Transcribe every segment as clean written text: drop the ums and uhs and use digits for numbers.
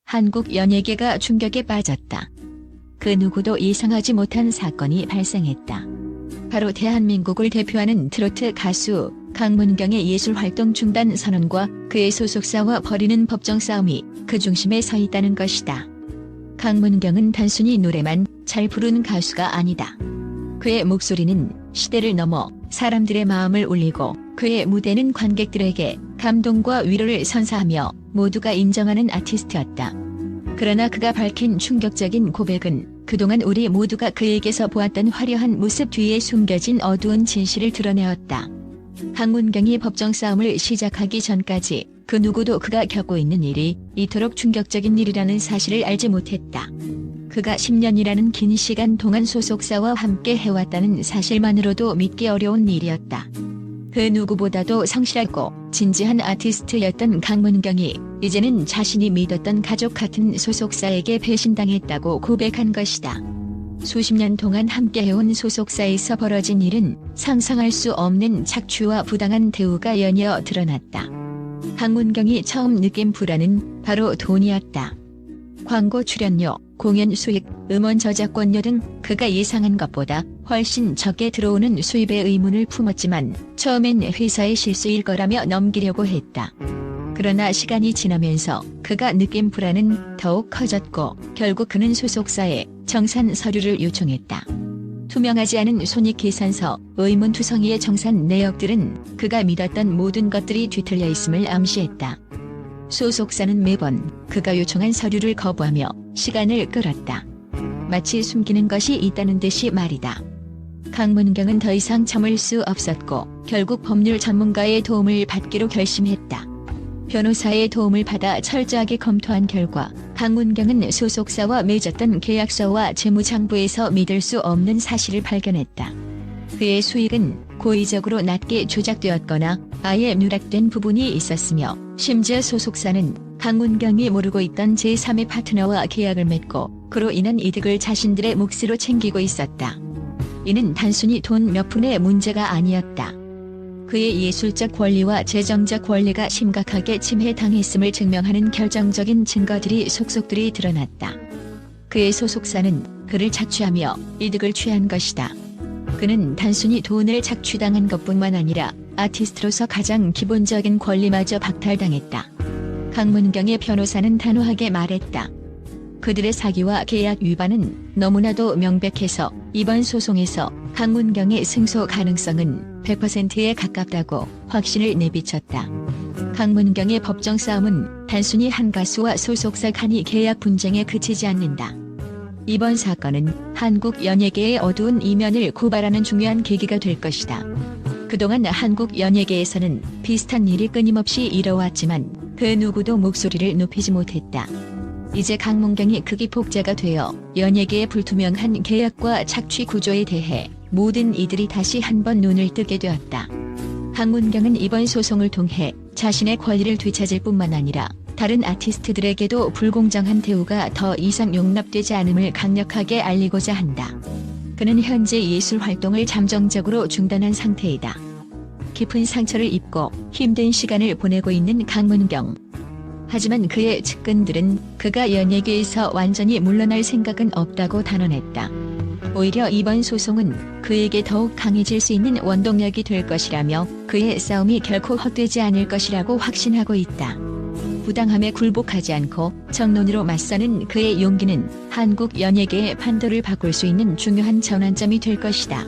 한국 연예계가 충격에 빠졌다. 그 누구도 예상하지 못한 사건이 발생했다. 바로 대한민국을 대표하는 트로트 가수 강문경의 예술활동 중단 선언과 그의 소속사와 벌이는 법정 싸움이 그 중심에 서 있다는 것이다. 강문경은 단순히 노래만 잘 부르는 가수가 아니다. 그의 목소리는 시대를 넘어 사람들의 마음을 울리고 그의 무대는 관객들에게 감동과 위로를 선사하며 모두가 인정하는 아티스트였다. 그러나 그가 밝힌 충격적인 고백은 그동안 우리 모두가 그에게서 보았던 화려한 모습 뒤에 숨겨진 어두운 진실을 드러내었다. 강문경이 법정 싸움을 시작하기 전까지 그 누구도 그가 겪고 있는 일이 이토록 충격적인 일이라는 사실을 알지 못했다. 그가 10년이라는 긴 시간 동안 소속사와 함께 해왔다는 사실만으로도 믿기 어려운 일이었다. 그 누구보다도 성실하고 진지한 아티스트였던 강문경이 이제는 자신이 믿었던 가족 같은 소속사에게 배신당했다고 고백한 것이다. 수십 년 동안 함께해온 소속사에서 벌어진 일은 상상할 수 없는 착취와 부당한 대우가 연이어 드러났다. 강문경이 처음 느낀 불안은 바로 돈이었다. 광고 출연료, 공연 수익, 음원 저작권료 등 그가 예상한 것보다 훨씬 적게 들어오는 수입의 의문을 품었지만 처음엔 회사의 실수일 거라며 넘기려고 했다. 그러나 시간이 지나면서 그가 느낀 불안은 더욱 커졌고 결국 그는 소속사에 정산 서류를 요청했다. 투명하지 않은 손익계산서, 의문투성이의 정산 내역들은 그가 믿었던 모든 것들이 뒤틀려 있음을 암시했다. 소속사는 매번 그가 요청한 서류를 거부하며 시간을 끌었다. 마치 숨기는 것이 있다는 듯이 말이다. 강문경은 더 이상 참을 수 없었고 결국 법률 전문가의 도움을 받기로 결심했다. 변호사의 도움을 받아 철저하게 검토한 결과 강문경은 소속사와 맺었던 계약서와 재무장부에서 믿을 수 없는 사실을 발견했다. 그의 수익은 고의적으로 낮게 조작되었거나 아예 누락된 부분이 있었으며 심지어 소속사는 강문경이 모르고 있던 제3의 파트너와 계약을 맺고 그로 인한 이득을 자신들의 몫으로 챙기고 있었다. 이는 단순히 돈 몇 푼의 문제가 아니었다. 그의 예술적 권리와 재정적 권리가 심각하게 침해당했음을 증명하는 결정적인 증거들이 속속들이 드러났다. 그의 소속사는 그를 착취하며 이득을 취한 것이다. 그는 단순히 돈을 착취당한 것뿐만 아니라 아티스트로서 가장 기본적인 권리마저 박탈당했다. 강문경의 변호사는 단호하게 말했다. 그들의 사기와 계약 위반은 너무나도 명백해서 이번 소송에서 강문경의 승소 가능성은 100%에 가깝다고 확신을 내비쳤다. 강문경의 법정 싸움은 단순히 한 가수와 소속사 간의 계약 분쟁에 그치지 않는다. 이번 사건은 한국 연예계의 어두운 이면을 고발하는 중요한 계기가 될 것이다. 그동안 한국 연예계에서는 비슷한 일이 끊임없이 일어왔지만 그 누구도 목소리를 높이지 못했다. 이제 강문경이 극이 폭자가 되어 연예계의 불투명한 계약과 착취 구조에 대해 모든 이들이 다시 한번 눈을 뜨게 되었다. 강문경은 이번 소송을 통해 자신의 권리를 되찾을 뿐만 아니라 다른 아티스트들에게도 불공정한 대우가 더 이상 용납되지 않음을 강력하게 알리고자 한다. 그는 현재 예술 활동을 잠정적으로 중단한 상태이다. 깊은 상처를 입고 힘든 시간을 보내고 있는 강문경. 하지만 그의 측근들은 그가 연예계에서 완전히 물러날 생각은 없다고 단언했다. 오히려 이번 소송은 그에게 더욱 강해질 수 있는 원동력이 될 것이라며 그의 싸움이 결코 헛되지 않을 것이라고 확신하고 있다. 부당함에 굴복하지 않고 정론으로 맞서는 그의 용기는 한국 연예계의 판도를 바꿀 수 있는 중요한 전환점이 될 것이다.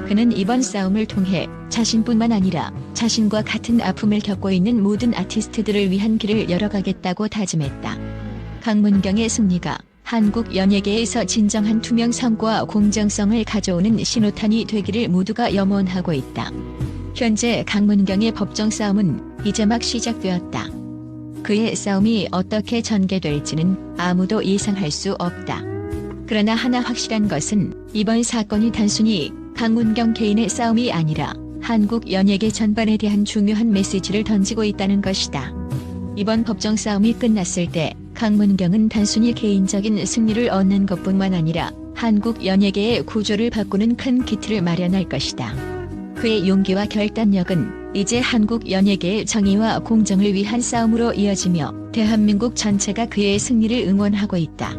그는 이번 싸움을 통해 자신뿐만 아니라 자신과 같은 아픔을 겪고 있는 모든 아티스트들을 위한 길을 열어가겠다고 다짐했다. 강문경의 승리가 한국 연예계에서 진정한 투명성과 공정성을 가져오는 신호탄이 되기를 모두가 염원하고 있다. 현재 강문경의 법정 싸움은 이제 막 시작되었다. 그의 싸움이 어떻게 전개될지는 아무도 예상할 수 없다. 그러나 하나 확실한 것은 이번 사건이 단순히 강문경 개인의 싸움이 아니라 한국 연예계 전반에 대한 중요한 메시지를 던지고 있다는 것이다. 이번 법정 싸움이 끝났을 때 강문경은 단순히 개인적인 승리를 얻는 것뿐만 아니라 한국 연예계의 구조를 바꾸는 큰 기틀을 마련할 것이다. 그의 용기와 결단력은 이제 한국 연예계의 정의와 공정을 위한 싸움으로 이어지며 대한민국 전체가 그의 승리를 응원하고 있다.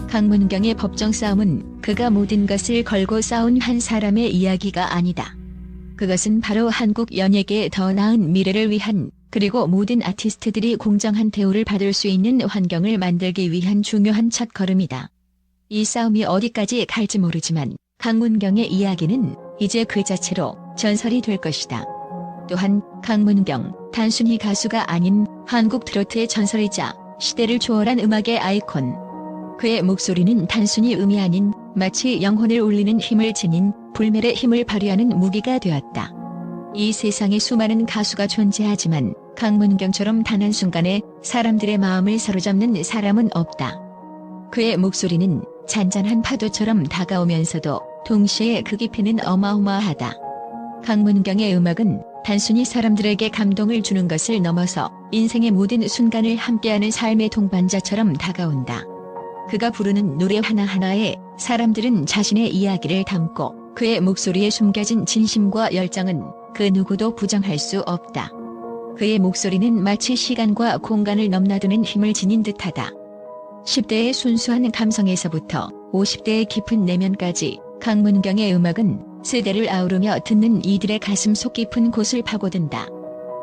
강문경의 법정 싸움은 그가 모든 것을 걸고 싸운 한 사람의 이야기가 아니다. 그것은 바로 한국 연예계의 더 나은 미래를 위한, 그리고 모든 아티스트들이 공정한 대우를 받을 수 있는 환경을 만들기 위한 중요한 첫걸음이다. 이 싸움이 어디까지 갈지 모르지만 강문경의 이야기는 이제 그 자체로 전설이 될 것이다. 또한 강문경, 단순히 가수가 아닌 한국 트로트의 전설이자 시대를 초월한 음악의 아이콘. 그의 목소리는 단순히 음이 아닌 마치 영혼을 울리는 힘을 지닌 불멸의 힘을 발휘하는 무기가 되었다. 이 세상에 수많은 가수가 존재하지만 강문경처럼 단 한순간에 사람들의 마음을 사로잡는 사람은 없다. 그의 목소리는 잔잔한 파도처럼 다가오면서도 동시에 그 깊이는 어마어마하다. 강문경의 음악은 단순히 사람들에게 감동을 주는 것을 넘어서 인생의 모든 순간을 함께하는 삶의 동반자처럼 다가온다. 그가 부르는 노래 하나하나에 사람들은 자신의 이야기를 담고 그의 목소리에 숨겨진 진심과 열정은 그 누구도 부정할 수 없다. 그의 목소리는 마치 시간과 공간을 넘나드는 힘을 지닌 듯하다. 10대의 순수한 감성에서부터 50대의 깊은 내면까지 강문경의 음악은 세대를 아우르며 듣는 이들의 가슴 속 깊은 곳을 파고든다.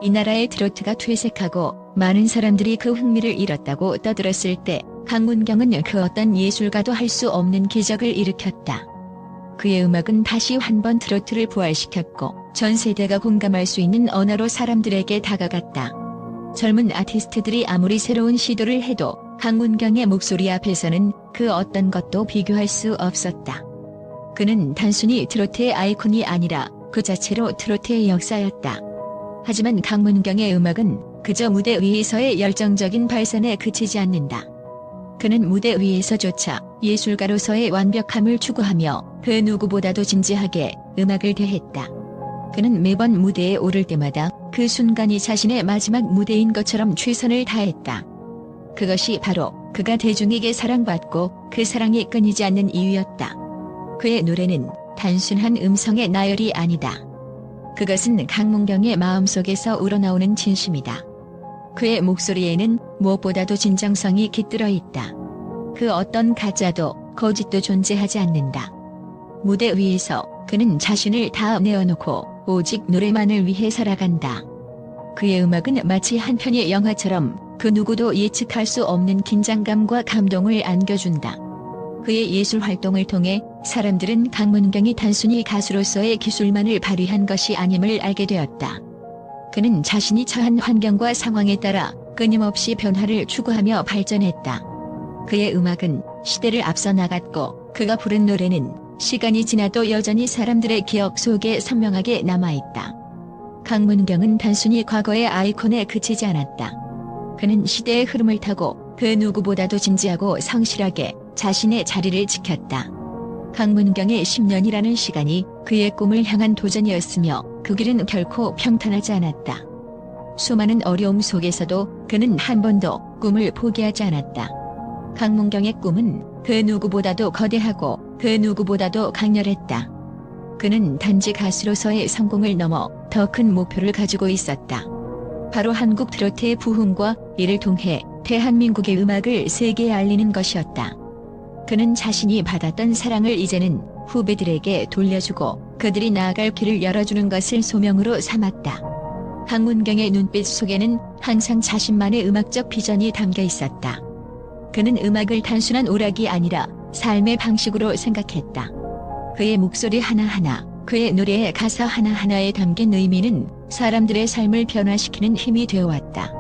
이 나라의 트로트가 퇴색하고 많은 사람들이 그 흥미를 잃었다고 떠들었을 때 강문경은 그 어떤 예술가도 할 수 없는 기적을 일으켰다. 그의 음악은 다시 한 번 트로트를 부활시켰고 전 세대가 공감할 수 있는 언어로 사람들에게 다가갔다. 젊은 아티스트들이 아무리 새로운 시도를 해도 강문경의 목소리 앞에서는 그 어떤 것도 비교할 수 없었다. 그는 단순히 트로트의 아이콘이 아니라 그 자체로 트로트의 역사였다. 하지만 강문경의 음악은 그저 무대 위에서의 열정적인 발산에 그치지 않는다. 그는 무대 위에서조차 예술가로서의 완벽함을 추구하며 그 누구보다도 진지하게 음악을 대했다. 그는 매번 무대에 오를 때마다 그 순간이 자신의 마지막 무대인 것처럼 최선을 다했다. 그것이 바로 그가 대중에게 사랑받고 그 사랑이 끊이지 않는 이유였다. 그의 노래는 단순한 음성의 나열이 아니다. 그것은 강문경의 마음속에서 우러나오는 진심이다. 그의 목소리에는 무엇보다도 진정성이 깃들어 있다. 그 어떤 가짜도 거짓도 존재하지 않는다. 무대 위에서 그는 자신을 다 내어놓고 오직 노래만을 위해 살아간다. 그의 음악은 마치 한 편의 영화처럼 그 누구도 예측할 수 없는 긴장감과 감동을 안겨준다. 그의 예술 활동을 통해 사람들은 강문경이 단순히 가수로서의 기술만을 발휘한 것이 아님을 알게 되었다. 그는 자신이 처한 환경과 상황에 따라 끊임없이 변화를 추구하며 발전했다. 그의 음악은 시대를 앞서 나갔고 그가 부른 노래는 시간이 지나도 여전히 사람들의 기억 속에 선명하게 남아있다. 강문경은 단순히 과거의 아이콘에 그치지 않았다. 그는 시대의 흐름을 타고 그 누구보다도 진지하고 성실하게 자신의 자리를 지켰다. 강문경의 10년이라는 시간이 그의 꿈을 향한 도전이었으며 그 길은 결코 평탄하지 않았다. 수많은 어려움 속에서도 그는 한 번도 꿈을 포기하지 않았다. 강문경의 꿈은 그 누구보다도 거대하고 그 누구보다도 강렬했다. 그는 단지 가수로서의 성공을 넘어 더 큰 목표를 가지고 있었다. 바로 한국 트로트의 부흥과 이를 통해 대한민국의 음악을 세계에 알리는 것이었다. 그는 자신이 받았던 사랑을 이제는 후배들에게 돌려주고 그들이 나아갈 길을 열어주는 것을 소명으로 삼았다. 강문경의 눈빛 속에는 항상 자신만의 음악적 비전이 담겨 있었다. 그는 음악을 단순한 오락이 아니라 삶의 방식으로 생각했다. 그의 목소리 하나하나, 그의 노래의 가사 하나하나에 담긴 의미는 사람들의 삶을 변화시키는 힘이 되어왔다.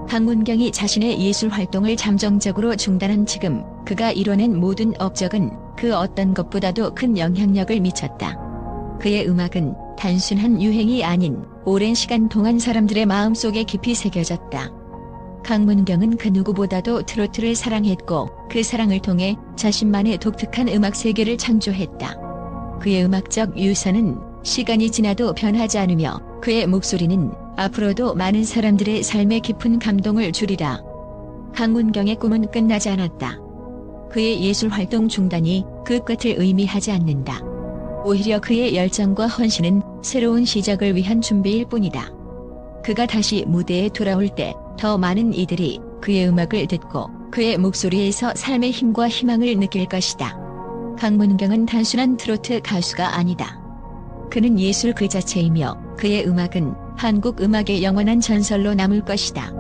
강문경이 자신의 예술 활동을 잠정적으로 중단한 지금 그가 이뤄낸 모든 업적은 그 어떤 것보다도 큰 영향력을 미쳤다. 그의 음악은 단순한 유행이 아닌 오랜 시간 동안 사람들의 마음속에 깊이 새겨졌다. 강문경은 그 누구보다도 트로트를 사랑했고 그 사랑을 통해 자신만의 독특한 음악 세계를 창조했다. 그의 음악적 유산은 시간이 지나도 변하지 않으며 그의 목소리는 앞으로도 많은 사람들의 삶에 깊은 감동을 주리라. 강문경의 꿈은 끝나지 않았다. 그의 예술 활동 중단이 그 끝을 의미하지 않는다. 오히려 그의 열정과 헌신은 새로운 시작을 위한 준비일 뿐이다. 그가 다시 무대에 돌아올 때 더 많은 이들이 그의 음악을 듣고 그의 목소리에서 삶의 힘과 희망을 느낄 것이다. 강문경은 단순한 트로트 가수가 아니다. 그는 예술 그 자체이며 그의 음악은 한국 음악의 영원한 전설로 남을 것이다.